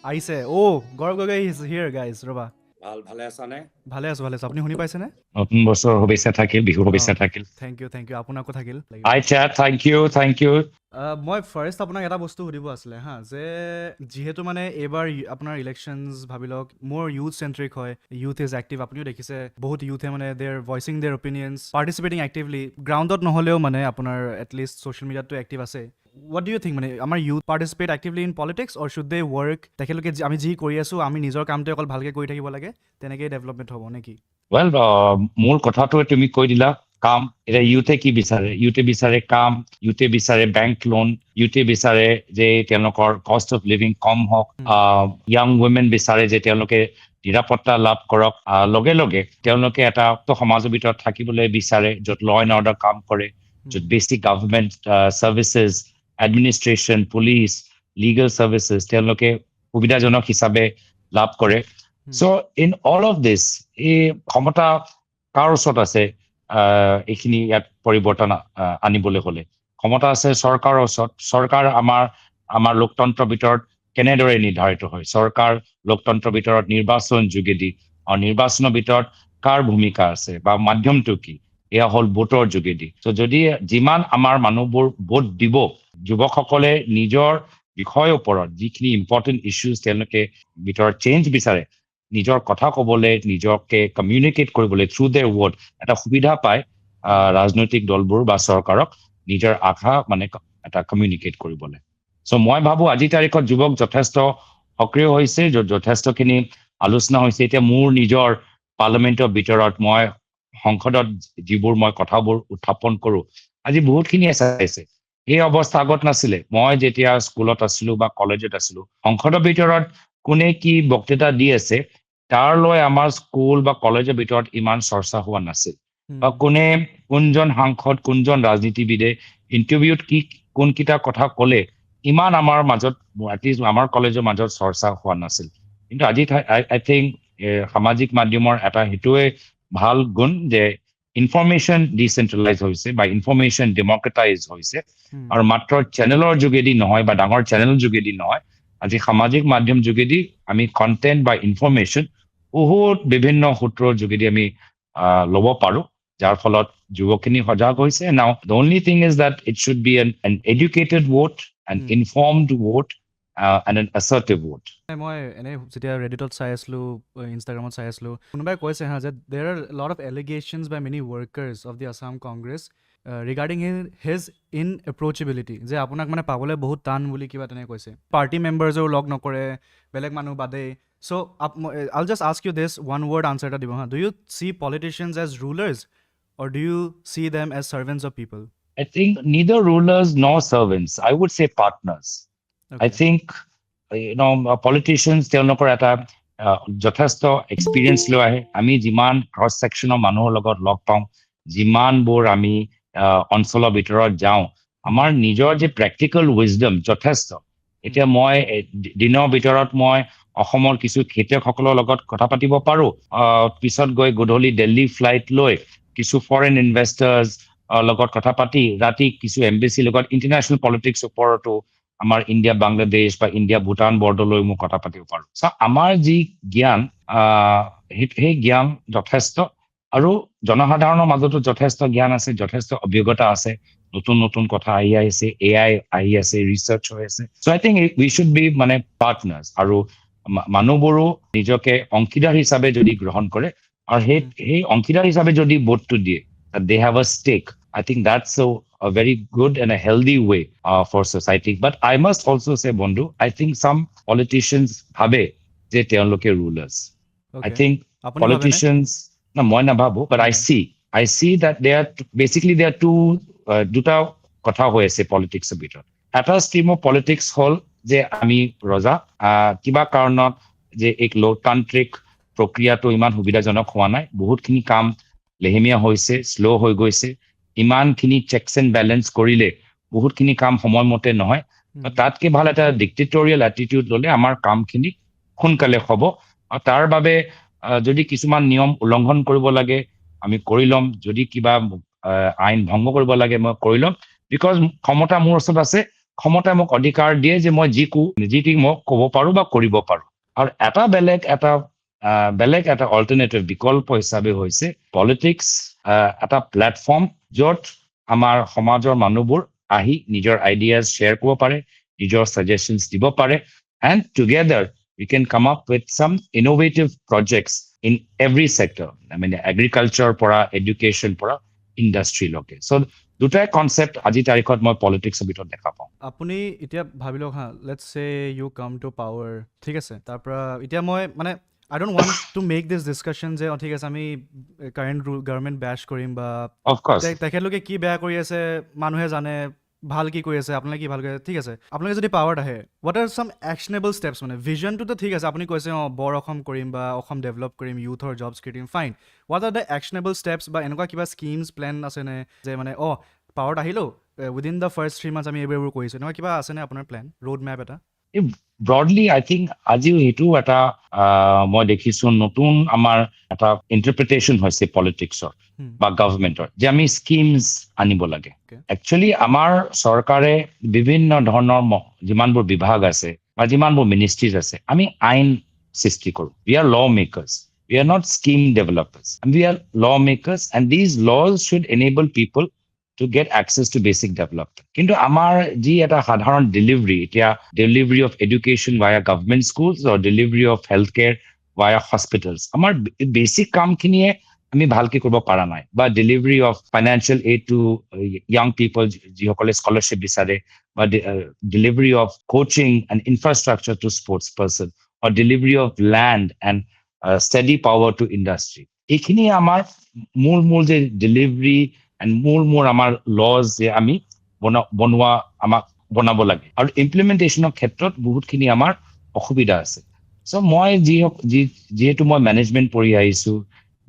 আহিছে Gaurav Gogoi is here guys ৰবা ভালে আছানে? ভালে আছো আপুনি শুনি পাইছেনে নতুন বছৰ শুভেচ্ছা থাকিল বিহু শুভেচ্ছা থাকিল থেংক ইউ আপোনাকো থাকিল আচ্ছা থেংক ইউ মই ফাৰ্ষ্ট আপোনাক এটা বস্তু সুধিব আছিলে হা যে যিহেতু মানে এইবাৰ আপোনাৰ ইলেকশ্যনছ ভাবি লওক মোৰ ইউথ চেন্ট্ৰিক হয় ইউথ ইজ এক্টিভ আপুনিও দেখিছে বহুত ইউথে মানে দেৰ ভইচিং দেৰ অপিনিয়নছ পাৰ্টিচিপেটিং এক্টিভলি গ্ৰাউণ্ডত নহ'লেও মানে আপোনাৰ এটলিষ্ট ছ'চিয়েল মিডিয়াতো এক্টিভ আছে what do you think মানে আমাৰ youth participate actively in politics or should they work তেখেতলোকে আমি যি কৰি আছো আমি নিজৰ কামটো অকল ভালকৈ কৰি থাকিব লাগে তেনেকেই ডেভেলপমেণ্ট হ'ব নেকি ৱেল মূল কথাটোৱে তুমি কৈ দিলা কাম এতিয়া ইউথে কি বিচাৰে ইউথে বিচাৰে কাম ইউথে বিচাৰে বেংক লোন ইউথে বিচাৰে যে তেওঁলোকৰ কষ্ট অফ লিভিং কম হওক য়াং উইমেন বিচাৰে যে তেওঁলোকে নিৰাপত্তা লাভ কৰক লগে লগে তেওঁলোকে এটা সমাজৰ ভিতৰত থাকিবলৈ বিচাৰে য'ত ল এণ্ড অৰ্ডাৰ কাম কৰে য'ত basic government services administration police legal services তেওঁলোকে সুবিধাজনক হিচাপে লাভ কৰে চ' ইন অল অফ দিছ এই ক্ষমতা কাৰ ওচৰত আছে এইখিনি ইয়াত পৰিৱৰ্তন আনিবলৈ হলে ক্ষমতা আছে চৰকাৰৰ ওচৰত চৰকাৰ আমাৰ লোকতন্ত্ৰৰ ভিতৰত কেনেদৰে নিৰ্ধাৰিত হয় চৰকাৰ লোকতন্ত্ৰৰ ভিতৰত নিৰ্বাচন যোগেদি আৰু নিৰ্বাচনৰ ভিতৰত কাৰ ভূমিকা আছে বা মাধ্যমটো কি এয়া হ'ল ভোটৰ যোগেদি চ' যদি যিমান আমাৰ মানুহবোৰ ভোট দিব যুৱকসকলে নিজৰ বিষয়ৰ ওপৰত যিখিনি ইম্পৰ্টেণ্ট ইছ্যুজ তেওঁলোকে ভিতৰত চেঞ্জ বিচাৰে নিজৰ কথা ক'বলৈ নিজকে কমিউনিকেট কৰিবলৈ থ্ৰু দেয়াৰ ৱৰ্ড এটা সুবিধা পায় ৰাজনৈতিক দলবোৰ বা চৰকাৰক নিজৰ আশা মানে এটা কমিউনিকেট কৰিবলৈ চ' মই ভাবো আজিৰ তাৰিখত যুৱক যথেষ্ট সক্ৰিয় হৈছে যথেষ্টখিনি আলোচনা হৈছে এতিয়া মোৰ নিজৰ পাৰ্লিয়ামেণ্টৰ ভিতৰত মই সংসদত যিবোৰ মই কথাবোৰ উত্থাপন কৰো আজি বহুতখিনি চাইছে এই অৱস্থা আগত নাছিলে মই যেতিয়া স্কুলত আছিলো বা কলেজত আছিলো সংসদৰ ভিতৰত কোনে কি বক্তৃতা দি আছে তাৰ লৈ আমাৰ স্কুল বা কলেজৰ ভিতৰত ইমান চৰ্চা হোৱা নাছিল বা কোনজন সাংসদ কোনজন ৰাজনীতিবিদে ইণ্টাৰভিউত কোনকেইটা কথা ক'লে ইমান আমাৰ মাজত এটলিষ্ট আমাৰ কলেজৰ মাজত চৰ্চা হোৱা নাছিল কিন্তু আজি আই থিংক সামাজিক মাধ্যমৰ এটা সেইটোৱে ভাল গুণ যে ইনফৰমেশ্যন ডিচেন্ট্ৰেলাইজ হৈছে বা ইনফৰমেশ্যন ডেমক্ৰেটাইজ হৈছে আৰু মাত্ৰ চেনেলৰ যোগেদি নহয় বা ডাঙৰ চেনেলৰ যোগেদি নহয় আজি সামাজিক মাধ্যম যোগেদি আমি কণ্টেণ্ট বা ইনফৰমেশ্যন বহুত বিভিন্ন সূত্ৰৰ যোগেদি আমি ল'ব পাৰো যাৰ ফলত যুৱকখিনি সজাগ হৈছে নাও the only thing is that it should be N educated vote N ইনফৰ্মড vote and N assertive vote মই এনেই যেতিয়া ৰেডিটত চাই আছিলো ইনষ্টাগ্ৰামত চাই আছিলো কোনোবাই কৈছে হা যে there are lot of allegations by many workers of the Assam Congress regarding his inapproachability যে আপোনাক মানে পাবলৈ বহুত টান বুলি কিবা তেনেকৈ কৈছে পাৰ্টি মেম্বাৰ্ছৰো লগ নকৰে বেলেগ মানুহ বাদেই so' I'll just ask you this one word answer এটা দিব হা do you see politicians as rulers or do you see them as servants of people I think neither rulers nor servants. I would say partners. I think, politicians, তেওঁলোকৰ এটা যথেষ্ট experience লৈ আহে আমি যিমান ক্ৰছ ছেকশ্যনৰ মানুহৰ লগত লগ পাওঁ যিমানবোৰ আমি অঞ্চলৰ ভিতৰত যাওঁ আমাৰ নিজৰ যে প্ৰেক্টিকেল উইজডম যথেষ্ট এতিয়া মই দিনৰ ভিতৰত মই অসমৰ কিছু খেতিয়কসকলৰ লগত কথা পাতিব পাৰো পিছত গৈ গধূলি দিল্লী ফ্লাইট লৈ কিছু ফৰেন ইনভেষ্টাৰ্ছ লগত কথা পাতি ৰাতি কিছু এম্বেচিৰ লগত ইণ্টাৰনেশ্যনেল পলিটিক্স ওপৰতো আমাৰ ইণ্ডিয়া বাংলাদেশ বা ইণ্ডিয়া ভূটান বৰ্ডলৈ মই কথা পাতিব পাৰো চ' আমাৰ যি জ্ঞান সেই জ্ঞান যথেষ্ট আৰু জনসাধাৰণৰ মাজতো যথেষ্ট জ্ঞান আছে যথেষ্ট অভিজ্ঞতা আছে নতুন নতুন কথা আহি আছে AI আহি আছে ৰিচাৰ্চ হৈ আছে চ' আই থিংক উই শুড বি মানে পাৰ্টনাৰ্ছ আৰু মানুহবোৰো নিজকে অংশীদাৰ হিচাপে যদি গ্ৰহণ কৰে আৰু সেই অংশীদাৰ হিচাপে যদি ভোটটো দিয়ে that they have a stake. I think that's a very good and a healthy way for society. But I must also say, Bondu, I think some politicians have they তেওঁলোকে rulers. I think politicians, no, মই নাভাবো, but I see that they are দুটা কথা হৈ আছে পলিটিক্সৰ ভিতৰত এটা stream of politics হ'ল যে আমি ৰজা কিবা কাৰণত যে এক লোকতান্ত্ৰিক প্ৰক্ৰিয়াটো ইমান সুবিধাজনক হোৱা নাই বহুতখিনি কাম লেহেমীয়া হৈছে শ্ল' হৈ গৈছে ইমানখিনি চেকছ এণ্ড বেলেঞ্চ কৰিলে বহুতখিনি কাম সময়মতে নহয় তাতকে ভাল এটা ডিক্টেটৰিয়েল এটিটিউড ল'লে আমাৰ কামখিনি সোনকালে হ'ব আৰু তাৰ বাবে যদি কিছুমান নিয়ম উলংঘন কৰিব লাগে আমি কৰি ল'ম যদি কিবা আইন ভংগ কৰিব লাগে মই কৰি ল'ম বিকজ ক্ষমতা মোৰ ওচৰত আছে ক্ষমতাই মোক অধিকাৰ দিয়ে যে মই যি মই ক'ব পাৰো বা কৰিব পাৰো আৰু বেলেগ এটা অল্টাৰনেটিভ বিকল্প হিচাপে হৈছে পলিটিক্স এটা প্লেটফৰ্ম য'ত আমাৰ সমাজৰ মানুহবোৰ আহি নিজৰ আইডিয়াজ শ্বেয়াৰ কৰিব পাৰে নিজৰ ছাজেশ্যনছ দিব পাৰে and together we can come up with some innovative projects in every sector. I mean, agriculture, pora, education, pora, industry loke. So, দুটাই কনসেপ্ট আজি তাৰিখত মই পলিটিক্সৰ ভিতৰত দেখা পাওঁ আপুনি এতিয়া ভাবি লওক হা লেটছ চে ইউ কাম টু পাৱাৰ ঠিক আছে তাৰ পৰা এতিয়া মই মানে I don't want to make this discussion যে ঠিক আছে আমি কাৰেণ্ট গভৰ্ণমেণ্ট বেছ কৰিম বা অফক'ৰ্ছ তেখেতলোকে কি বেয়া কৰি আছে মানুহে জানে ভাল কি কৰি আছে আপোনালোকে কি ভাল কৰি আছে ঠিক আছে আপোনালোকে যদি পাৱাৰত আহে হোৱাট আৰ চাম একশ্যনেবল ষ্টেপছ মানে ভিজনটোতো ঠিক আছে আপুনি কৈছে বৰ অসম কৰিম বা অসম ডেভেলপ কৰিম ইউথৰ jobs creating fine what are the actionable steps বা এনেকুৱা কিবা স্কিমছ প্লেন আছেনে যে মানে পাৱাৰত আহিলোঁ উইদিন দ্য ফাৰ্ষ্ট 3 months আমি এইবোৰ কৰিছোঁ এনেকুৱা কিবা আছেনে আপোনাৰ প্লেন ৰোড মেপ এটা ব্ৰডলি আই থিংক আজিও সেইটো এটা মই দেখিছো নতুন আমাৰ এটা ইণ্টাৰপ্ৰিটেশ্যন হৈছে পলিটিক্সৰ বা গভৰ্ণমেণ্টৰ যে আমি স্কিমছ আনিব লাগে একচুৱেলি আমাৰ চৰকাৰে বিভিন্ন ধৰণৰ যিমানবোৰ বিভাগ আছে বা যিমানবোৰ মিনিষ্ট্ৰিজ আছে আমি আইন সৃষ্টি কৰোঁ উই আৰ ল makers we are not scheme developers and we are lawmakers and these laws should enable people to get access to basic development. Kintu amar ji eta sadharon delivery of education via government schools or delivery of healthcare via hospitals. Amar basic kam khiniye ami bhalke korbo para nai ba delivery of financial aid to young people ji hokole scholarship bisare ba delivery of coaching and infrastructure to sports person or delivery of land and steady power to industry. Ekhini amar mul je delivery and more আমাৰ laws যে আমি বনোৱা আমাক বনাব লাগে আৰু ইমপ্লিমেন্টেশনৰ ক্ষেত্ৰত বহুতখিনি আমাৰ অসুবিধা আছে সো মই যিহেতু মই মেনেজমেন্ট পঢ়ি আহিছো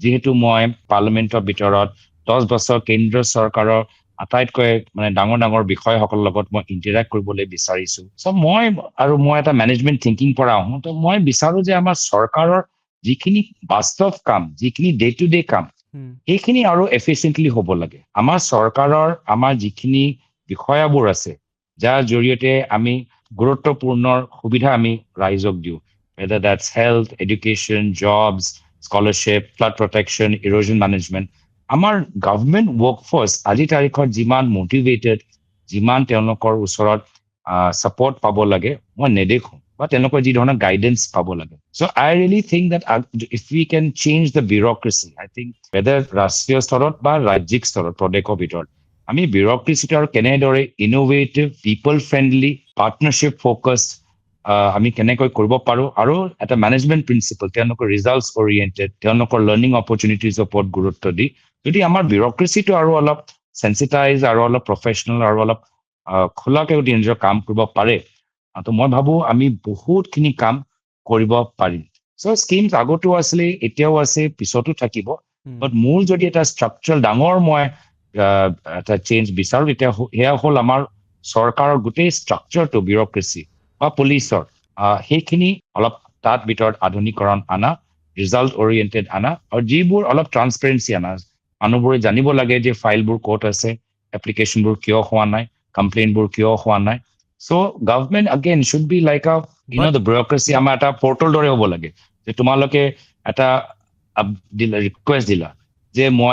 যিহেতু মই পাৰ্লিমেন্টৰ ভিতৰত 10 বছৰ কেন্দ্ৰ চৰকাৰৰ আটাইতকৈ মানে ডাঙৰ বিষয়সকলৰ লগত মই ইন্টাৰেক্ট কৰিবলৈ বিচাৰিছো সো মই এটা মেনেজমেন্ট থিংকিং পৰা আহোঁ তো মই বিচাৰো যে আমাৰ চৰকাৰৰ যিখিনি বাস্তৱ কাম যিখিনি ডে টু ডে কাম এইখিনি আৰু এফিচিয়েণ্টলি হ'ব লাগে আমাৰ চৰকাৰৰ আমাৰ যিখিনি বিষয়াবোৰ আছে যাৰ জৰিয়তে আমি গুৰুত্বপূৰ্ণ সুবিধা আমি ৰাইজক দিওঁ whether that's health education jobs scholarship flood protection erosion management আমাৰ গভৰ্ণমেণ্ট ৱৰ্কফৰ্চ আজি তাৰিখত যিমান মোটিভেটেড যিমান তেওঁলোকৰ ওচৰত সাপোৰ্ট পাব লাগে মই নেদেখোঁ বা তেওঁলোকৰ যি ধৰণৰ গাইডেন্স পাব লাগে so I really think that if we can change the bureaucracy I think whether ৰাষ্ট্ৰীয় স্তৰত বা ৰাজ্যিক স্তৰত প্ৰদেশৰ ভিতৰত আমি bureaucracy আৰু কেনেদৰে innovative people friendly partnership focused আমি কেনেকৈ কৰিব পাৰো আৰু এটা মেনেজমেন্ট প্ৰিন্সিপল তেওঁলোকৰ ৰিজাল্টছ ওৰিয়েন্টেড তেওঁলোকৰ লাৰ্নিং অপৰচুনিটিজ ওপৰত গুৰুত্ব দি যদি আমাৰ bureaucracy-টো আৰু অলপ সেন্সিটাইজ আৰু অলপ প্ৰফেশনাল আৰু অলপ খোলাকে যদি নিজৰ কাম কৰিব পাৰে তো মই ভাবো আমি বহুতখিনি কাম কৰিব পাৰিম সো স্কিমছ আগতো আছিলে এতিয়াও আছে পিছতো থাকিব বাট মোৰ যদি এটা ষ্ট্ৰাকচাৰ ডাঙৰ মই এটা চেঞ্জ বিচাৰো এতিয়া হেয়া হ'ল আমাৰ চৰকাৰৰ গোটেই ষ্ট্ৰাকচাৰটো বিউৰক্ৰেসি বা পুলিচৰ সেইখিনি অলপ তাত ভিতৰত আধুনিকৰণ আনা ৰিজাল্ট ওৰিয়েন্টেড আনা আৰু যিবোৰ অলপ ট্ৰান্সপাৰেন্সি আনা মানুহবোৰে জানিব লাগে যে ফাইলবোৰ ক'ত আছে এপ্লিকেশনবোৰ কিয় হোৱা নাই কমপ্লেইনবোৰ কিয় হোৱা নাই so government again should be like a the bureaucracy আমাৰ এটা পোৰ্টেল দৰে হ'ব লাগে যে তোমালোকে এটা ৰিকুৱেষ্ট দিলা যে মই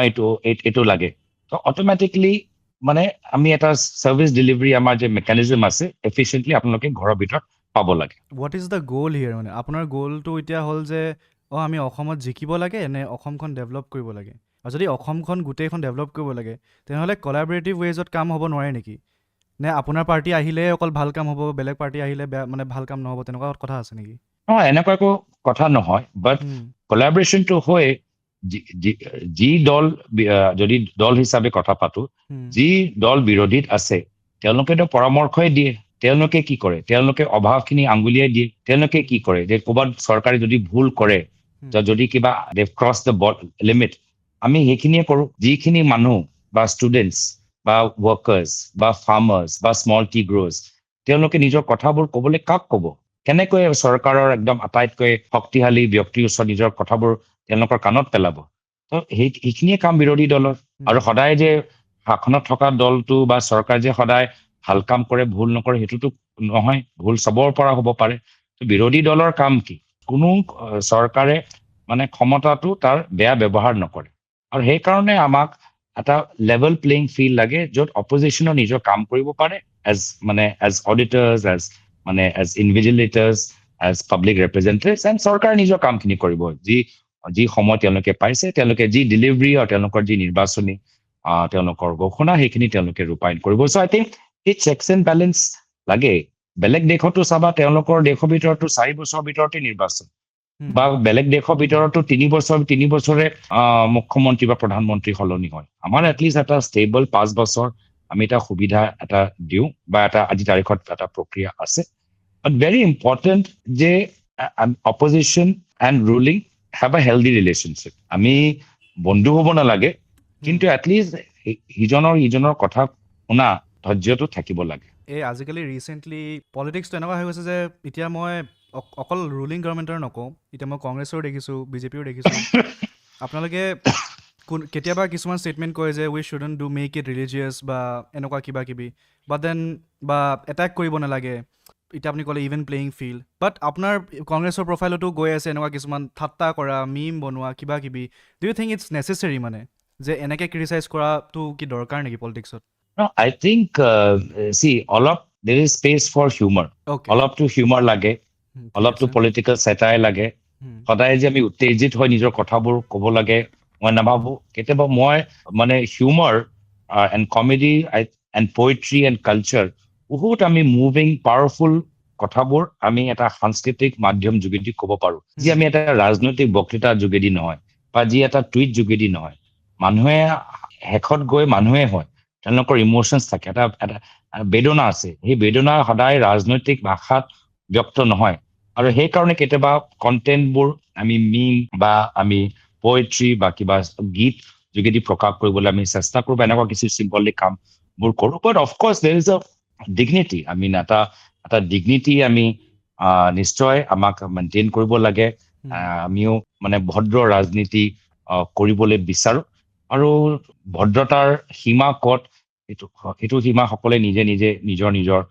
এইটো লাগে তো অটোমেটিকলি মানে আমি এটা সার্ভিস ডেলিভারি আমাৰ যে মেকানিজম আছে এফিশিয়েন্টলি আপোনালোকে ঘৰৰ ভিতৰত পাব লাগে what is the goal here মানে আপোনাৰ গোলটো এতিয়া হ'ল যে আমি অসমত জিকিব লাগে নে অসমখন ডেভেলপ কৰিব লাগে আৰু যদি অসমখন গোটেইখন ডেভেলপ কৰিব লাগে তেনেহ'লে কোলাবৰেটিভ ৱেজত কাম হ'ব নোৱাৰে নেকি নে আপোনাৰ পাৰ্টি আহিলে অকল ভাল কাম হ'ব বেলেগ পাৰ্টি আহিলে মানে ভাল কাম নহ'ব তেনেকুৱা কথা আছে নেকি এনেকুৱা একো কথা নহয় বাট কোলাবৰেশ্যনটো হয় যি দল যদি দল হিচাপে কথা পাতো যি দল বিৰোধীত আছে তেওঁলোকেতো পৰামৰ্শই দিয়ে তেওঁলোকে কি কৰে তেওঁলোকে অভাৱখিনি আঙুলিয়াই দিয়ে তেওঁলোকে কি কৰে যে ক'ৰবাত চৰকাৰে যদি ভুল কৰে যদি কিবা দে ক্ৰছ দ্য লিমিট আমি সেইখিনিয়ে কৰোঁ যিখিনি মানুহ বা ষ্টুডেণ্টছ বা ৱৰ্কাৰ্ছ বা ফাৰ্মাৰ্ছ বা স্মল টি গ্ৰ'জ তেওঁলোকে নিজৰ কথাবোৰ ক'বলৈ কাক ক'ব কেনেকৈ চৰকাৰৰ একদম আটাইতকৈ শক্তিশালী ব্যক্তিৰ ওচৰত নিজৰ কথাবোৰ তেওঁলোকৰ কাণত পেলাব তো সেইখিনিয়ে কাম বিৰোধী দলৰ আৰু সদায় যে শাসনত থকা দলটো বা চৰকাৰ যে সদায় ভাল কাম কৰে ভুল নকৰে সেইটোতো নহয় ভুল চবৰ পৰা হ'ব পাৰে তো বিৰোধী দলৰ কাম কি কোনো চৰকাৰে মানে ক্ষমতাটো তাৰ বেয়া ব্যৱহাৰ নকৰে আৰু সেই কাৰণে আমাক এটা লেভেল প্লেইং ফিল্ড লাগে য'ত অপজিশ্যনৰ নিজৰ কাম কৰিব পাৰে as auditors as invigilators as public representatives and চৰকাৰে নিজৰ কামখিনি কৰিব যি সময় তেওঁলোকে পাইছে তেওঁলোকে যি ডেলিভাৰী আৰু তেওঁলোকৰ যি নিৰ্বাচনী তেওঁলোকৰ ঘোষণা সেইখিনি তেওঁলোকে ৰূপায়ণ কৰিব চ' আই থিংক এই চেকছ এণ্ড বেলেঞ্চ লাগে বেলেগ দেশতো চাবা তেওঁলোকৰ দেশৰ ভিতৰতো 4 বছৰৰ ভিতৰতে নিৰ্বাচন বা বেলেগ দেশৰ ভিতৰতো 3 বছৰে মুখ্যমন্ত্ৰী বা প্ৰধানমন্ত্ৰী সলনি হয় আমাৰ এটলিষ্ট এটা ষ্টেবল 5 বছৰ আমি এটা সুবিধা এটা দিওঁ বা এটা আজি তাৰিখত এটা প্ৰক্ৰিয়া আছে বাট ভেৰি ইম্পৰ্টেণ্ট যে opposition and ruling have a healthy relationship আমি বন্ধু হ'ব নালাগে কিন্তু এটলিষ্ট ইজনৰ কথা শুনা ধৈৰ্যটো থাকিব লাগে এই আজিকালি ৰিচেণ্টলি পলিটিক্সটো এনেকুৱা হৈ গৈছে যে এতিয়া মই অকল ৰুলিং গভৰ্ণমেণ্টৰ নকওঁ এতিয়া মই কংগ্ৰেছৰো দেখিছোঁ বিজেপিও দেখিছোঁ আপোনালোকে কেতিয়াবা কিছুমান ষ্টেটমেণ্ট কয় যে উই শ্বুডণ্ট ডু মেক ইট ৰিলিজিয়াছ বা এনেকুৱা কিবা কিবি বা এটেক কৰিব নালাগে এতিয়া আপুনি ক'লে ইভেন প্লেয়িং ফিল্ড বাট আপোনাৰ কংগ্ৰেছৰ প্ৰফাইলতো গৈ আছে এনেকুৱা কিছুমান ঠাট্টা কৰা মিম বনোৱা কিবা কিবি do you think it's necessary মানে যে এনেকৈ ক্ৰিটিচাইজ কৰাটো কি দৰকাৰ নেকি পলিটিক্সত No, I think, see, there is space for humor. Okay. অলপটো humor লাগে, অলপটো political satire লাগে. সদায় যে আমি উত্তেজিত হৈ নিজৰ কথাবোৰ ক'ব লাগে, মই নাভাবো। কেতিয়াবা মই মানে humor and comedy and poetry and culture, বহুত আমি moving, powerful কথাবোৰ আমি এটা সাংস্কৃতিক মাধ্যম যোগেদি ক'ব পাৰো। যি আমি এটা ৰাজনৈতিক বক্তৃতাৰ যোগেদি নহয়, বা যি এটা টুইট যোগেদি নহয়। মানুহে শেষত গৈ মানুহে হয়। তেওঁলোকৰ ইমোশনছ থাকে এটা বেদনা আছে সেই বেদনা সদায় ৰাজনৈতিক ভাষাত ব্যক্ত নহয় আৰু সেইকাৰণে কেতিয়াবা কণ্টেণ্টবোৰ আমি মিম বা আমি পোয়েট্ৰি বা কিবা গীত যোগেদি প্ৰকাশ কৰিবলৈ আমি চেষ্টা কৰোঁ বা এনেকুৱা কিছু চিম্বলিক কামবোৰ কৰোঁ but of course there is a dignity এটা ডিগনিটি আমি নিশ্চয় আমাক মেইনটেইন কৰিব লাগে আমিও মানে ভদ্ৰ ৰাজনীতি কৰিবলৈ বিচাৰোঁ আৰু ভদ্ৰতাৰ সীমা ক'ত সেইটো সীমা সকলে নিজে নিজৰ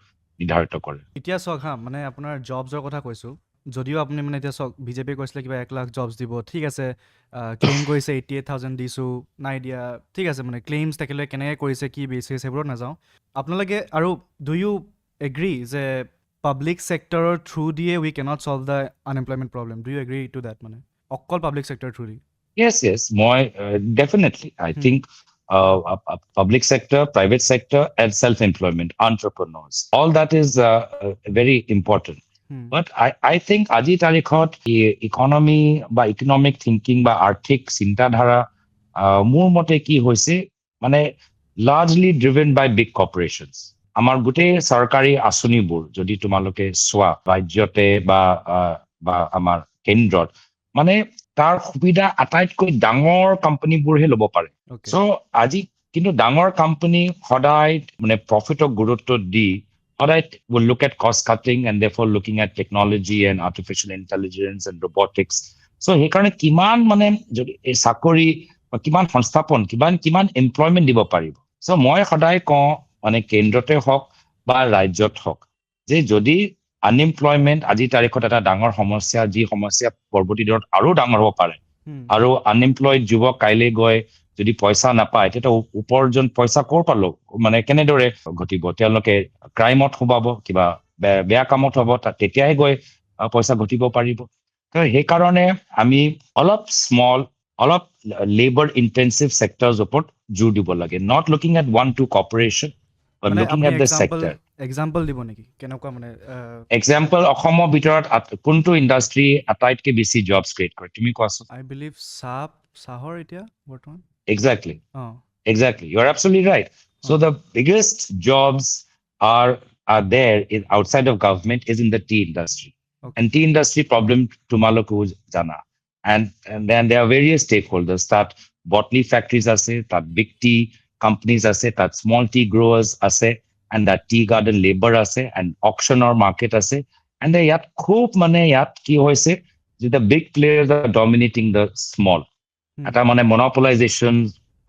নিৰ্ধাৰিত কৰে এতিয়া চাওক মানে আপোনাৰ জবছৰ কথা কৈছোঁ যদিও আপুনি মানে এতিয়া চাওক বিজেপিয়ে কৈছিলে কিবা 1 লাখ জবছ দিব ঠিক আছে ক্লেইম কৰিছে 88,000 দিছোঁ নাই দিয়া ঠিক আছে মানে ক্লেইমছ থাকিলে কেনেকৈ কৰিছে কি বেচিছ সেইবোৰত নাযাওঁ আপোনালোকে আৰু ডু ইউ এগ্ৰী যে পাব্লিক ছেক্টৰৰ থ্ৰু দিয়ে we can't solve the unemployment problem do you agree to that মানে অকল public sector through the Yes, definitely. I think public sector, private sector, and self-employment, entrepreneurs. All that is very important. But I think আজি তাৰিখত economy বা economic thinking বা আৰ্থিক চিন্তাধাৰা মোৰ মতে কি হৈছে মানে লাৰ্জলি ড্ৰিভেন বাই বিগ কৰ্পৰেশ্যনছ আমাৰ গোটেই চৰকাৰী আঁচনিবোৰ যদি তোমালোকে চোৱা ৰাজ্যতে বা আমাৰ কেন্দ্ৰত মানে তাৰ সুবিধা আটাইতকৈ ডাঙৰ কোম্পানীবোৰহে ল'ব পাৰে চ' আজি কিন্তু ডাঙৰ কোম্পানী সদায় মানে প্ৰফিটক গুৰুত্ব দি সদায় will look at cost cutting and therefore looking at technology and artificial intelligence and robotics so সেইকাৰণে কিমান মানে যদি এই চাকৰি বা কিমান সংস্থাপন কিমান এমপ্লয়মেণ্ট দিব পাৰিব চ' মই সদায় কওঁ মানে কেন্দ্ৰতে হওক বা ৰাজ্যত হওক যে যদি আনএমপ্লয়মেণ্ট আজি তাৰিখত এটা ডাঙৰ সমস্যা যি সমস্যা পৰৱৰ্তী দিনত আৰু ডাঙৰ হ'ব পাৰে আৰু আনএমপ্লয়ড যুৱক কাইলৈ গৈ যদি পইচা নাপায় তেতিয়া উপাৰ্জন পইচা ক'ৰ পালো মানে কেনেদৰে ঘটিব তেওঁলোকে ক্ৰাইমত সোমাব কিবা বেয়া কামত হ'ব তেতিয়াহে গৈ পইচা ঘটিব পাৰিব সেইকাৰণে আমি অলপ লেবাৰ ইণ্টেনচিভ ছেক্টৰৰ ওপৰত জোৰ দিব লাগে not looking at one two corporation but looking at the sector example দিব নেকি কেনেকুৱা মানে এক্সাম্পল অসমৰ ভিতৰত কোনটো ইণ্ডাষ্ট্ৰি আটাইতকৈ বেছি জবছ ক্ৰিয়েট কৰে তুমি কোৱাচোন আই বিলিভ চাহৰ এতিয়া বৰ্তমান exactly you're absolutely right so the biggest jobs are there outside of government is in the tea industry and tea industry problem তোমালোকো জানা and then there are various stakeholders that bottling factories আছে that big tea companies আছে that small tea growers আছে and that tea garden labor আছে and auctioner market আছে and ইয়াত খুব মানে ইয়াত কি হৈছে যে the big players are dominating the small এটা মানে monopolization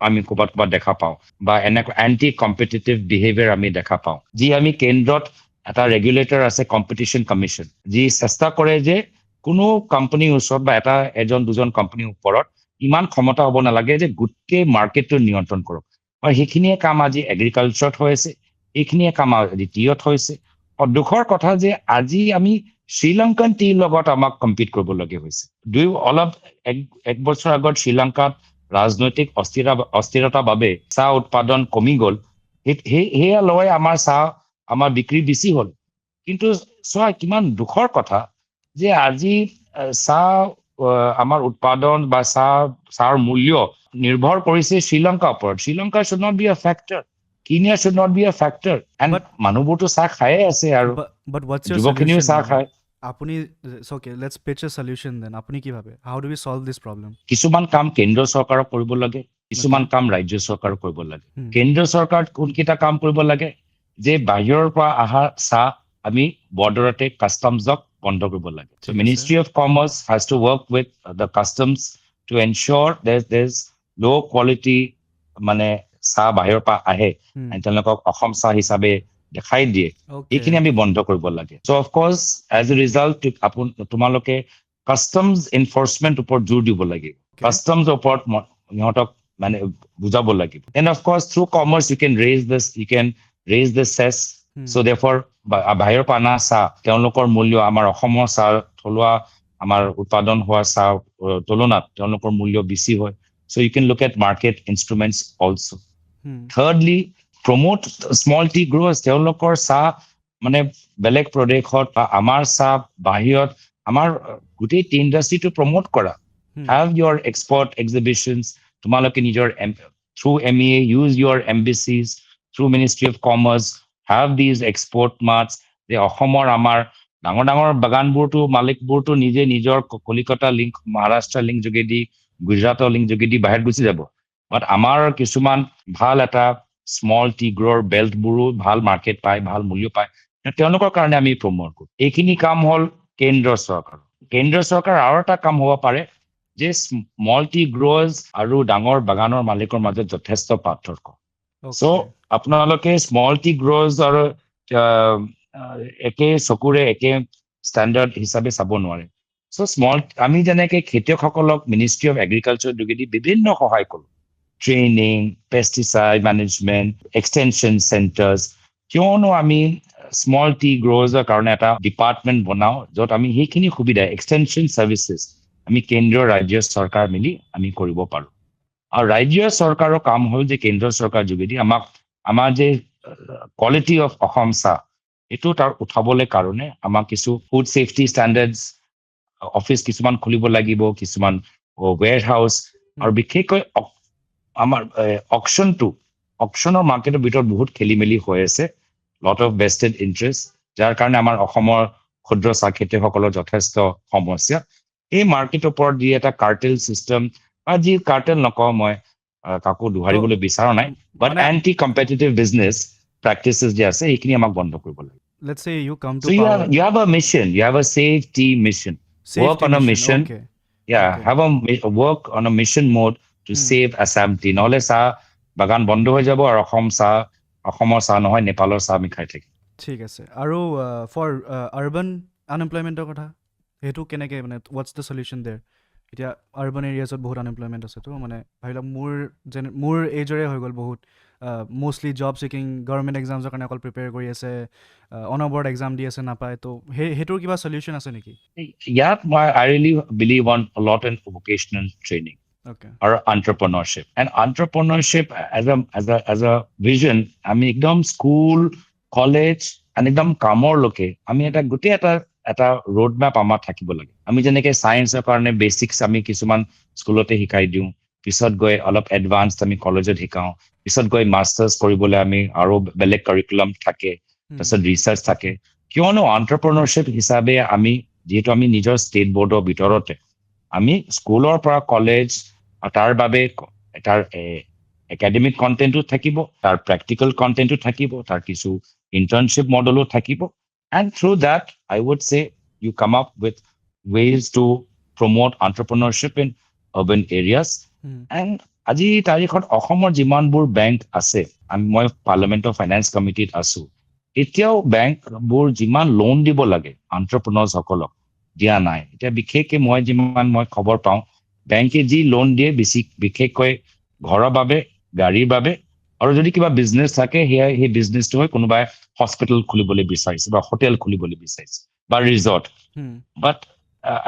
আমি ক'ৰবাত দেখা পাওঁ বা এনেকুৱা এণ্টি কম্পিটিটিভ বিহেভিয়াৰ আমি দেখা পাওঁ যি আমি কেন্দ্ৰত এটা ৰেগুলেটৰ আছে কম্পিটিশ্যন কমিশ্যন যি চেষ্টা কৰে যে কোনো কোম্পানীৰ ওচৰত বা এজন দুজন কোম্পানীৰ ওপৰত ইমান ক্ষমতা হ'ব নালাগে যে গোটেই মাৰ্কেটটো নিয়ন্ত্ৰণ কৰক আৰু সেইখিনিয়ে কাম আজি এগ্ৰিকালচাৰত হৈ আছে এইখিনিয়ে কাম আজি টিত হৈছে দুখৰ কথা যে আজি আমি শ্ৰীলংকান টিৰ লগত আমাক কম্পিট কৰিবলগীয়া হৈছে অলপ এক বছৰ আগত শ্ৰীলংকাত ৰাজনৈতিক অস্থিৰতাৰ বাবে চাহ উৎপাদন কমি গ'ল সেয়া লৈ আমাৰ বিক্ৰী বেছি হ'ল কিন্তু চোৱা কিমান দুখৰ কথা যে আজি চাহ আমাৰ উৎপাদন বা চাহৰ মূল্য নিৰ্ভৰ কৰিছে শ্ৰীলংকাৰ ওপৰত Sri Lanka should not be a factor Kenya should not be a factor and মানুহবোৰতো চাহ খায়ে আছে আৰু but what's your যুৱকখিনিও solution চাহ then? খায় Apuni, so okay, let's pitch a solution then. Apuni ki bhabe? How do we solve this problem? কিছুমান কাম কেন্দ্ৰ চৰকাৰক কৰিব লাগে কিছুমান কাম ৰাজ্য চৰকাৰক কৰিব লাগে কেন্দ্ৰ চৰকাৰ কোনকেইটা কাম কৰিব লাগে যে বাহিৰৰ পৰা অহা চাহ আমি বৰ্ডাৰতে কাষ্টমছক বন্ধ কৰিব লাগে so ministry of commerce has to work with the customs to ensure there's low quality মানে চাহ বাহিৰৰ পৰা আহে তেওঁলোকক অসম চাহ হিচাপে দেখাই দিয়ে এইখিনি আমি বন্ধ কৰিব লাগে so of course as a result তোমালোকে কাষ্টমছ এনফৰ্চমেন্ট ওপৰত জোৰ দিব লাগিব কাষ্টমছ ওপৰত ইহঁতক মানে বুজাব লাগিব and of course through commerce you can raise the cess so therefore বাহিৰৰ পৰা অনা চাহ তেওঁলোকৰ মূল্য আমাৰ অসমৰ চাহ থলুৱা আমাৰ উৎপাদন হোৱা চাহ তুলনাত তেওঁলোকৰ মূল্য বেছি হয় so you can look at market instruments also thirdly promote small tea growers তেওঁলোকৰ চাহ মানে বেলেগ প্ৰদেশত বা আমাৰ চাহ বাহিৰত আমাৰ গোটেই টি ইণ্ডাষ্ট্ৰিটো প্ৰমোট কৰা have your export exhibitions তোমালোকে নিজৰ through MEA use your embassies through Ministry of Commerce have these export marts যে অসমৰ আমাৰ ডাঙৰ বাগানবোৰটো মালিকবোৰটো নিজে নিজৰ কলিকতা লিংক মহাৰাষ্ট্ৰ লিংক যোগেদি গুজৰাটৰ লিংক যোগেদি বাহিৰত গুচি যাব বাট আমাৰ কিছুমান ভাল এটা স্মল টি গ্ৰোৰ বেল্টবোৰো ভাল মাৰ্কেট পায় ভাল মূল্য পায় তেওঁলোকৰ কাৰণে আমি প্ৰমোট কৰোঁ এইখিনি কাম হ'ল কেন্দ্ৰ চৰকাৰ আৰু এটা কাম হ'ব পাৰে যে স্মল টি গ্ৰোৱাৰ্ছ আৰু ডাঙৰ বাগানৰ মালিকৰ মাজত যথেষ্ট পাৰ্থক্য so আপোনালোকে স্মল টি গ্ৰোৱাৰ্ছ আৰু একে চকুৰে একে ষ্টেণ্ডাৰ্ড হিচাপে চাব নোৱাৰে so আমি যেনেকে খেতিয়কসকলক মিনিষ্ট্ৰি অফ এগ্ৰিকালচাৰ যোগেদি বিভিন্ন সহায় কৰোঁ training pesticide management extension centres কিয়নো আমি স্মল টি গ্ৰোৱাৰ্ছৰ কাৰণে এটা ডিপাৰ্টমেণ্ট বনাওঁ য'ত আমি সেইখিনি সুবিধা এক্সটেনশ্যন ছাৰ্ভিচেছ আমি কেন্দ্ৰীয় ৰাজ্য চৰকাৰ মিলি আমি কৰিব পাৰোঁ আৰু ৰাজ্য চৰকাৰৰ কাম হ'ল যে কেন্দ্ৰ চৰকাৰ যোগেদি আমাৰ যে কোৱালিটি অফ অসম চাহ এইটো তাৰ উঠাবলৈ কাৰণে আমাক কিছু ফুড ছেফটি ষ্টেণ্ডাৰ্ডছ অফিচ কিছুমান খুলিব লাগিব কিছুমান ৱেৰ হাউচ আৰু বিশেষকৈ আমাৰ অকশ্যনৰ মাৰ্কেটৰ ভিতৰত বহুত খেলি মেলি হৈ আছে লট অফ ভেষ্টেড ইণ্টাৰেষ্ট যাৰ কাৰণে আমাৰ অসমৰ ক্ষুদ্ৰ চাহ খেতিয়কসকলৰ যথেষ্ট সমস্যা এই মাৰ্কেটৰ ওপৰত যি এটা কাৰ্টেল চিষ্টেম বা যি কাৰ্টেল নকওঁ মই কাকো দোহাৰিবলৈ বিচৰা নাই বাট এণ্টি কম্পিটিটিভ বিজনেছ প্ৰেক্টিচেছ যে আছে এইখিনি আমাক বন্ধ কৰিব লাগে Let's say you come to so power. you have a mission you have a safety mission work on a mission have a work on a mission mode to save Assam tea নহ'লে চাহ বাগান বন্ধ হৈ যাব আৰু অসমৰ চাহ নহয় নেপালৰ চাহ আমি খাই থাকিম ঠিক আছে আৰু ফৰ আৰ্বান আনএমপ্লয়মেণ্টৰ কথা সেইটো কেনেকৈ মানে হোৱাটছ দ্য চলিউশ্যন দেৰ এতিয়া আৰ্বান এৰিয়াছত বহুত আনএমপ্লয়মেণ্ট আছেতো মানে ভাবিলওক মোৰ এইজৰে হৈ গ'ল বহুত মষ্টলি জব ছিকিং গভৰ্ণমেণ্ট এক্সামছৰ কাৰণে অকল প্ৰিপেয়াৰ কৰি আছে অনবৰ্ড এক্সাম দি আছে নাপায় তো সেইটোৰ কিবা চলিউশ্যন আছে নেকি ইয়াত মই I really believe on lot in vocational training or entrepreneurship and entrepreneurship as a vision আমি একদম স্কুল কলেজ and একদম কামৰ লোকে আমি এটা ৰোড মেপ আমাৰ থাকিব লাগে আমি যেনেকে সায়েন্সৰ কাৰণে বেসিক্স আমি কিছুমান স্কুলতে শিকাই দিওঁ পিছত গৈ অলপ এডভান্সড আমি কলেজত শিকাওঁ পিছত গৈ মাষ্টাৰ্ছ কৰিবলৈ আমি আৰু বেলেগ কাৰিকুলাম থাকে তাৰপিছত ৰিচাৰ্চ থাকে কিয়নো এণ্টাৰপ্ৰেনাৰশ্বিপ হিচাপে আমি যিহেতু আমি নিজৰ ষ্টেট বৰ্ডৰ ভিতৰতে আমি স্কুলৰ পৰা কলেজ তাৰ বাবে তাৰ একাডেমিক কণ্টেণ্টো থাকিব তাৰ প্ৰেক্টিকেল কণ্টেণ্টো থাকিব তাৰ কিছু ইণ্টাৰ্ণশ্বিপ মডেলো থাকিব and through that I would say you come up with ways to promote entrepreneurship in urban areas and আজি তাৰিখত অসমৰ যিমানবোৰ বেংক আছে, মই পাৰ্লামেণ্টৰ ফাইনেন্স কমিটিত আছো, এতিয়াও বেংকবোৰ যিমান লোন দিব লাগে এণ্টাৰপ্ৰেনাৰ্ছসকলক দিয়া নাই। এতিয়া বিশেষকৈ মই খবৰ পাওঁ, বেংকে যি লোন দিয়ে বিশেষকৈ ঘৰৰ বাবে, গাড়ীৰ বাবে, আৰু যদি কিবা বিজনেছ থাকে সেই বিজনেছটো হয় কোনোবাই হস্পিটেল খুলিবলৈ বিচাৰিছে বা হোটেল খুলিবলৈ বিচাৰিছে বা ৰিজৰ্ট। Hmm. বাট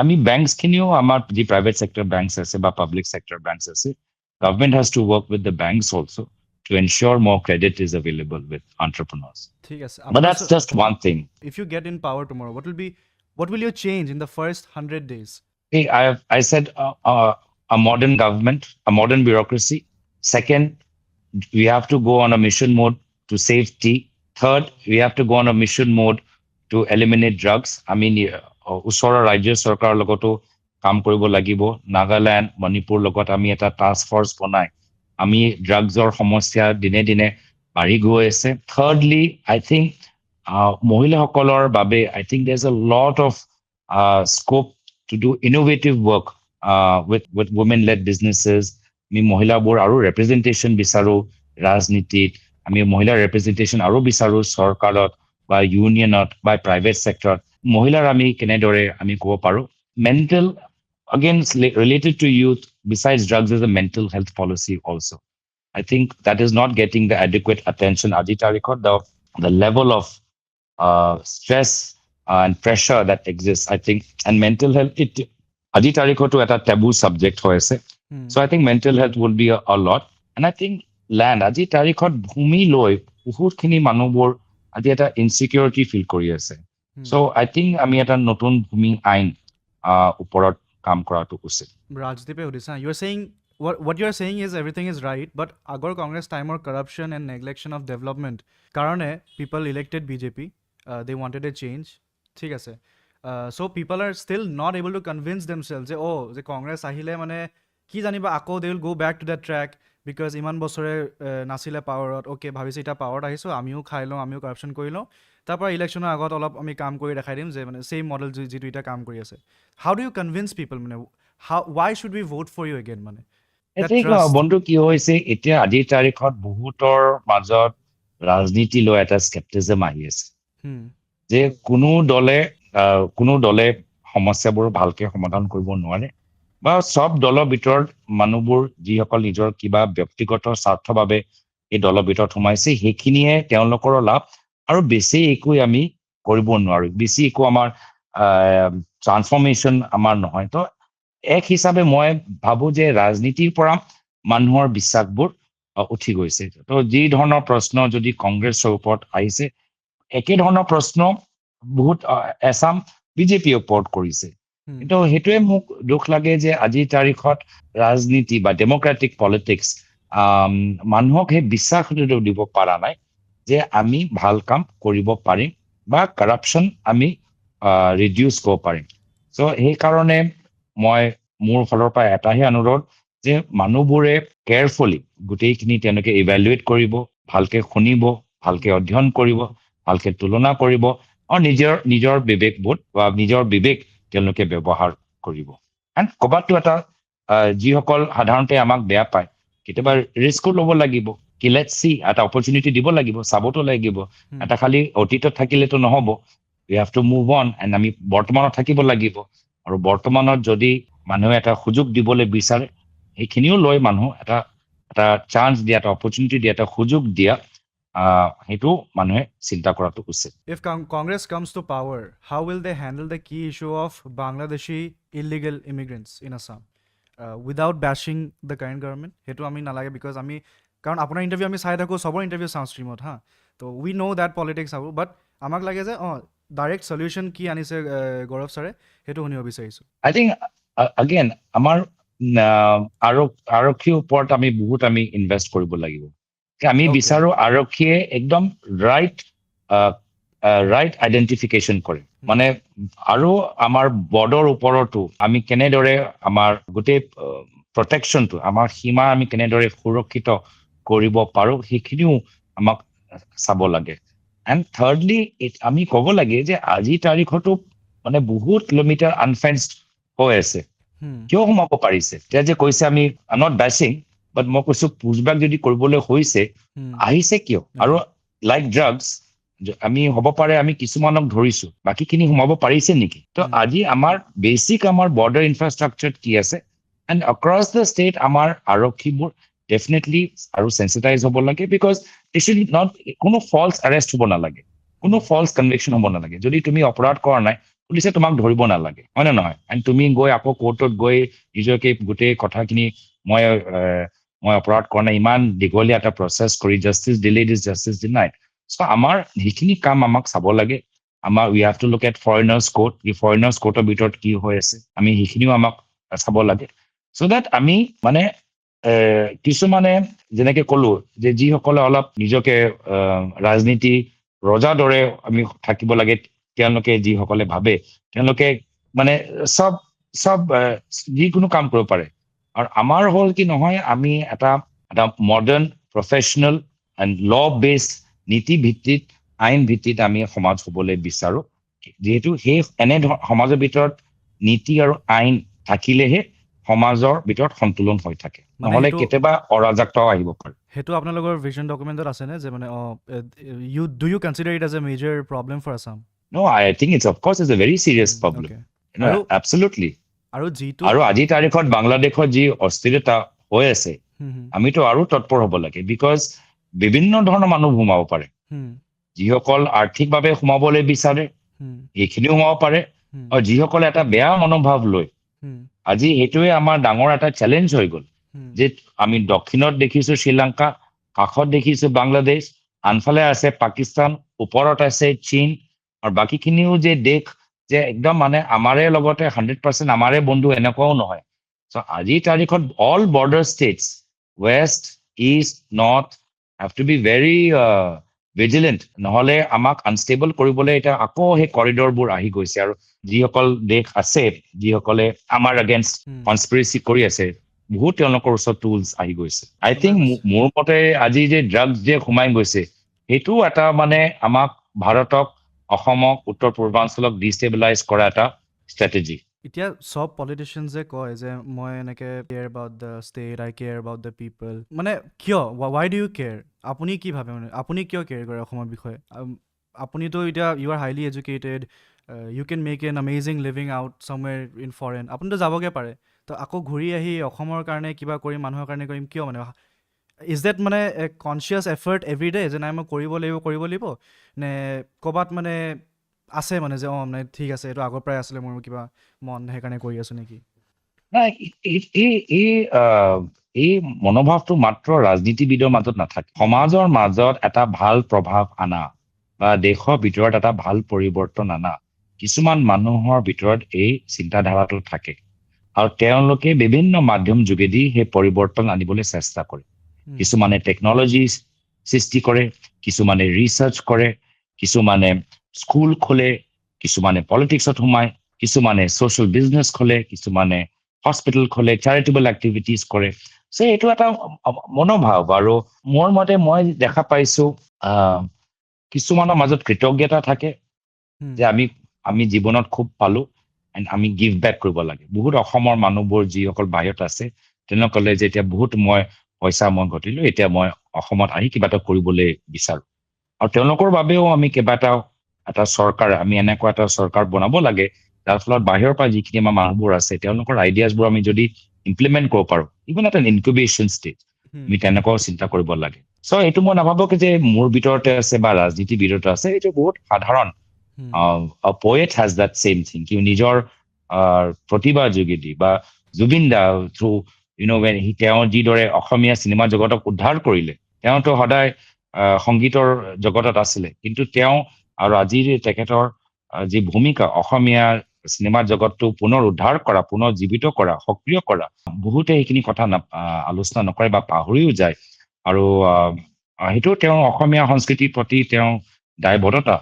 আমি বেংকছখিনিও আমাৰ যি প্ৰাইভেট চেক্টৰ বেংকছ আছে বা পাব্লিক চেক্টৰ বেংকছ আছে, government has to work with the banks also to ensure more credit is available with entrepreneurs. ঠিক আছে But আপোনাৰ that's just one thing. if you get in power tomorrow, what will you change in the first 100 days? Hey, I said a modern government, a modern bureaucracy. Second, we have to go on a mission mode to safety. Third, we have to go on a mission mode to eliminate drugs. I mean, ওচৰৰ ৰাজ্য চৰকাৰৰ লগতো কাম কৰিব লাগিব। নাগালেণ্ড, মণিপুৰ লগত আমি এটা টাস্ক ফৰ্চ বনাই আমি ড্ৰাগছৰ সমস্যা দিনে দিনে বাঢ়ি গৈ আছে। থাৰ্ডলি, আই থিংক মহিলাসকলৰ বাবে I think there is a lot of scope to do innovative work with women-led businesses. আমি মহিলাবোৰ আৰু representation বিচাৰো ৰাজনীতিত, আমি মহিলাৰ representation আৰু বিচাৰো চৰকাৰত বা ইউনিয়নত বা প্ৰাইভেট চেক্টৰত। মহিলাৰ আমি কেনেদৰে আমি ক'ব পাৰো mental, again related to youth, besides drugs is a mental health policy also. I think that is not getting the adequate attention. Aji tarikot, the level of stress and pressure that exists, I think, and mental health, Aji tarikot eta taboo subject hoise. So I think mental health would be a lot. And I think land, Aji tarikot bhumi loi, বহুত খিনি মানুহবোৰ আজি এটা insecurity feel কৰি আছে। So I think আমি এটা নতুন ভূমি আইন ওপৰত কাম কৰাটো উচিত। Rajdeep Odisha, you're saying what you're saying is everything is right, but Agor Congress time or corruption and neglection of development karone people elected BJP, they wanted a change. ঠিক আছে, so people are still not able to convince themselves যে যে কংগ্ৰেছ আহিলে মানে কি জানিবা আকৌ they will go back to that track because ইমান বছৰে নাছিলে পাৱাৰত, অ'কে ভাবিছে এতিয়া পাৱাৰত আহিছোঁ আমিও খাই লওঁ, আমিও কৰাপশ্যন কৰি লওঁ, তাৰপৰা ইলেকশ্যনৰ আগত অলপ আমি কাম কৰি দেখাই দিম যে মানে ছেইম মডেল যিটো এতিয়া কাম কৰি আছে। হাউ ডু ইউ কনভিন্স পিপল মানে why should we vote for you again মানে? বন্ধু কি হৈছে এতিয়া আজিৰ তাৰিখত বহুতৰ মাজত ৰাজনীতি লৈ এটা স্কেপটিজম আহি আছে যে কোনো দলে সমস্যাবোৰ ভালকে সমাধান কৰিব নোৱাৰে বা সব দলৰ ভিতৰত মানুহবোৰ যিসকল নিজৰ কিবা ব্যক্তিগত স্বাৰ্থৰ বাবে এই দলৰ ভিতৰত সোমাইছে সেইখিনিয়ে তেওঁলোকৰ লাভ, আৰু বেছি একো আমি কৰিব নোৱাৰো, বেছি একো আমাৰ ট্ৰান্সফৰ্মেশ্যন আমাৰ নহয়। তো এক হিচাপে মই ভাবো যে ৰাজনীতিৰ পৰা মানুহৰ বিশ্বাসবোৰ উঠি গৈছে। তো যি ধৰণৰ প্ৰশ্ন যদি কংগ্ৰেছৰ ওপৰত আহিছে, একে ধৰণৰ প্ৰশ্ন বহুত এছাম বিজেপিৰ ওপৰত কৰিছে। কিন্তু সেইটোৱে মোক দুখ লাগে যে আজিৰ তাৰিখত ৰাজনীতি বা ডেমক্ৰেটিক পলিটিক্স মানুহক সেই বিশ্বাস দিব পৰা নাই যে আমি ভাল কাম কৰিব পাৰিম বা কাৰাপশ্যন আমি ৰিডিউচ কৰিব পাৰিম। চ' সেইকাৰণে মই মোৰ ফালৰ পৰা এটাহে অনুৰোধ যে মানুহবোৰে কেয়াৰফুলি গোটেইখিনি তেওঁলোকে ইভেলুৱেট কৰিব, ভালকে শুনিব, ভালকে অধ্যয়ন কৰিব, ভালকে তুলনা কৰিব, আৰু নিজৰ বিবেকবোধ বা নিজৰ বিবেক তেওঁলোকে ব্যৱহাৰ কৰিব। এণ্ড ক'ৰবাতো এটা যিসকল সাধাৰণতে আমাক বেয়া পায় কেতিয়াবা ৰিস্কো ল'ব লাগিব, কি লেটছ সি, এটা অপৰচুনিটি দিব লাগিব, চাবতো লাগিব। এটা খালি অতীতত থাকিলেতো নহ'ব, we have to move on, and আমি বৰ্তমানত থাকিব লাগিব। আৰু বৰ্তমানত যদি মানুহে এটা সুযোগ দিবলৈ বিচাৰে সেইখিনিও লৈ মানুহ এটা চান্স দিয়া, এটা অপৰচুনিটি দিয়া, এটা সুযোগ দিয়া, সেইটো মানুহে চিন্তা কৰাটো উচিত। If Congress comes to power, how will they handle the key issue of Bangladeshi illegal immigrants in Assam without bashing the current government? সেইটো আমি নালাগে, because আমি কাৰণ আপোনাৰ ইণ্টাৰভিউ আমি চাই থাকোঁ, চবৰ ইণ্টাৰভিউ চাওঁ ষ্ট্ৰীমত হা, তো উই ন' দেট পলিটিক্স হ'ব, বাট আমাক লাগে যে ডাইৰেক্ট চলিউশ্যন কি আনিছে গৌৰৱ ছাৰে সেইটো শুনিব বিচাৰিছোঁ। আই থিংক আগেইন আমাৰ আৰক্ষীৰ ওপৰত আমি বহুত ইনভেষ্ট কৰিব লাগিব। আমি বিচাৰো আৰক্ষীয়ে একদম ৰাইট আইডেণ্টিফিকেশ্যন কৰে, মানে আৰু আমাৰ বৰ্ডৰ ওপৰতো আমি কেনেদৰে আমাৰ গোটেই প্ৰটেকশ্যনটো, আমাৰ সীমা আমি কেনেদৰে সুৰক্ষিত কৰিব পাৰো সেইখিনিও আমাক চাব লাগে। এণ্ড থাৰ্ডলি আমি ক'ব লাগে যে আজিৰ তাৰিখতো মানে বহুত কিলোমিটাৰ আনফেন্সড হৈ আছে। কিয় সোমাব পাৰিছে? এতিয়া যে কৈছে আমি নট বেচিং, বাট মই কৈছো পুছবেক যদি কৰিবলৈ হৈছে আহিছে কিয় আৰু লাইক ড্ৰাগছ আমি হ'ব পাৰে আমি কিছুমানক ধৰিছো বাকীখিনি সোমাব পাৰিছে নেকি তো আজি আমাৰ বেছিক আমাৰ বৰ্ডাৰ ইনফ্ৰাষ্ট্ৰাকচাৰ কি আছে এণ্ড অক্ৰছ দ্য ষ্টেট আমাৰ আৰক্ষীবোৰ ডেফিনেটলি আৰু চেন্সিটাইজ হ'ব লাগে বিকজ ইট শুড নট কোনো ফলছ এৰেষ্ট হ'ব নালাগে কোনো ফলছ কনভিকশ্যন হ'ব নালাগে যদি তুমি অপৰাধ কৰা নাই পুলিচে তোমাক ধৰিব নালাগে হয় নে নহয় এণ্ড তুমি গৈ আকৌ কোৰ্টত গৈ নিজকে গোটেই কথাখিনি মই অপৰাধ কৰা নাই ইমান দীঘলীয়া এটা প্ৰচেছ কৰি justice delayed is justice denied so' আমাৰ সেইখিনি কাম আমাক চাব লাগে আমাৰ we have to look at foreigners court এই ফৰেনাৰ্ছ কোৰ্টৰ ভিতৰত কি হৈ আছে আমি সেইখিনিও আমাক চাব লাগে চ' দেট আমি মানে কিছুমানে যেনেকে কলো যে যিসকলে অলপ নিজকে ৰাজনীতি ৰজাৰ দৰে আমি থাকিব লাগে তেওঁলোকে যিসকলে ভাবে তেওঁলোকে মানে চব যিকোনো কাম কৰিব পাৰে আৰু আমাৰ হ'ল কি নহয় আমি এটা মডাৰ্ণ প্ৰফেচনেল এণ্ড ল বেছড নীতি ভিত্তিত আইন ভিত্তিত আমি সমাজ হ'বলৈ বিচাৰো যিহেতু সেই এনে সমাজৰ ভিতৰত নীতি আৰু আইন থাকিলেহে সমাজৰ ভিতৰত সন্তুলন হৈ থাকে নহলে কেতিয়াবা অৰাজকতাও আহিব পাৰে হেতু আপোনালোকৰ ভিজন ডকুমেন্টত আছে নে যে মানে do you consider it as a major problem for Assam No, I think it's of course it's a very serious problem. Okay. You know, absolutely. আৰু আজিৰ তাৰিখত বাংলাদেশত যি অস্থিৰতা হৈ আছে আমিতো আৰু তৎপৰ হ'ব লাগে বিকজ বিভিন্ন ধৰণৰ মানুহ সোমাব পাৰে যিসকল আৰ্থিকভাৱে সোমাবলৈ বিচাৰে এইখিনিও সোমাব পাৰে আৰু যিসকলে এটা বেয়া মনোভাৱ লৈ আজি সেইটোৱে আমাৰ ডাঙৰ এটা চেলেঞ্জ হৈ গ'ল যে আমি দক্ষিণত দেখিছো শ্ৰীলংকা কাষত দেখিছো বাংলাদেশ আনফালে আছে পাকিস্তান ওপৰত আছে চীন আৰু বাকীখিনিও যে দেশ যে একদম মানে আমাৰে লগতে 100% আমাৰে বন্ধু এনেকুৱাও নহয় চ' আজিৰ তাৰিখত all border states west east north have to be very vigilant নহ'লে আমাক আনষ্টেবল কৰিবলৈ এতিয়া আকৌ সেই কৰিডৰবোৰ আহি গৈছে আৰু যিসকল দেশ আছে যিসকলে আমাৰ এগেইনষ্ট কনস্পিৰেচি কৰি আছে বহুত তেওঁলোকৰ ওচৰত টুলছ আহি গৈছে আই থিংক মোৰ মতে আজি যে ড্ৰাগছ যে সোমাই গৈছে সেইটো এটা মানে আমাক ভাৰতক অসমক উত্তৰ পূৰ্বাঞ্চলক ডিষ্টেবিলাইজ কৰা এটা ষ্ট্ৰেটেজি এতিয়া সব পলিটিচিয়ানছে কয় যে মই এনেকে care about the state I care about the people মানে কিয় ৱাই ডু ইউ কেয়াৰ আপুনি কি ভাবে মানে আপুনি কিয় কেয়াৰ কৰে অসমৰ বিষয়ে আপুনিতো এতিয়া you are highly educated you can make an amazing living out somewhere in foreign আপুনিতো যাবগৈ পাৰে তো আকৌ ঘূৰি আহি অসমৰ কাৰণে কিবা কৰিম মানুহৰ কাৰণে কৰিম কিয় মানে ইজ দেট মানে এ কনচিয়াছ এফৰ্ট এভৰি ডে যে নাই মই কৰিব লাগিব নে ক'ৰবাত মানে আছে মানে যে মানে ঠিক আছে এইটো আগৰ পৰাই আছিলে মোৰ কিবা মন সেইকাৰণে কৰি আছো নেকি নাই এই মনোভাৱটো মাত্ৰ ৰাজনীতিবিদৰ মাজত নাথাকে সমাজৰ মাজত এটা ভাল প্ৰভাৱ আনা বা দেশৰ ভিতৰত এটা ভাল পৰিৱৰ্তন আনা কিছুমান মানুহৰ ভিতৰত এই চিন্তাধাৰাটো থাকে আৰু তেওঁলোকে বিভিন্ন মাধ্যম যোগেদি সেই পৰিৱৰ্তন আনিবলৈ চেষ্টা কৰে কিছুমানে টেকনলজি সৃষ্টি কৰে কিছুমানে ৰিচাৰ্চ কৰে কিছুমানে স্কুল খোলে কিছুমানে পলিটিক্সত সোমায় কিছুমানে ছ'চিয়েল বিজনেছ খোলে কিছুমানে হস্পিটেল খোলে চেৰিটেবল এক্টিভিটিজ কৰে চ' এইটো এটা মনোভাৱ আৰু মোৰ মতে মই দেখা পাইছো কিছুমানৰ মাজত কৃতজ্ঞতা থাকে যে আমি জীৱনত খুব পালো এণ্ড আমি গিভ বেক কৰিব লাগে বহুত অসমৰ মানুহবোৰ যিসকল বাহিৰত আছে তেওঁলোকলে যে এতিয়া বহুত পইচা মই ঘটিলো এতিয়া মই অসমত আহি কিবা এটা কৰিবলৈ বিচাৰো আৰু তেওঁলোকৰ বাবেও আমি এটা চৰকাৰ আমি এনেকুৱা এটা চৰকাৰ বনাব লাগে যাৰ ফলত বাহিৰৰ পৰা যিখিনি আমাৰ মানুহবোৰ আছে তেওঁলোকৰ আইডিয়াছবোৰ আমি যদি ইমপ্লিমেণ্ট কৰিব পাৰো ইভেন এটা ইনকিউবেশ্যন ষ্টেজ আমি তেনেকুৱাও চিন্তা কৰিব লাগে চ' এইটো মই নাভাবো যে মোৰ ভিতৰতে আছে বা ৰাজনীতিৰ ভিতৰতে আছে এইটো বহুত সাধাৰণ poet has that same thing কি নিজৰ প্ৰতিভা যোগেদি বা জুবিন দা থ্ৰু তেওঁ যিদৰে অসমীয়া চিনেমা জগতক উদ্ধাৰ কৰিলে তেওঁতো সদায় সংগীতৰ জগতত আছিলে কিন্তু তেওঁ আৰু আজিৰ তেখেতৰ যি ভূমিকা অসমীয়া চিনেমা জগতটো পুনৰ উদ্ধাৰ কৰা পুনৰ জীৱিত কৰা সক্ৰিয় কৰা বহুতে এইখিনি কথা আলোচনা নকৰে বা পাহৰিও যায় আৰু সেইটো তেওঁ অসমীয়া সংস্কৃতিৰ প্ৰতি তেওঁ দায়বদ্ধতা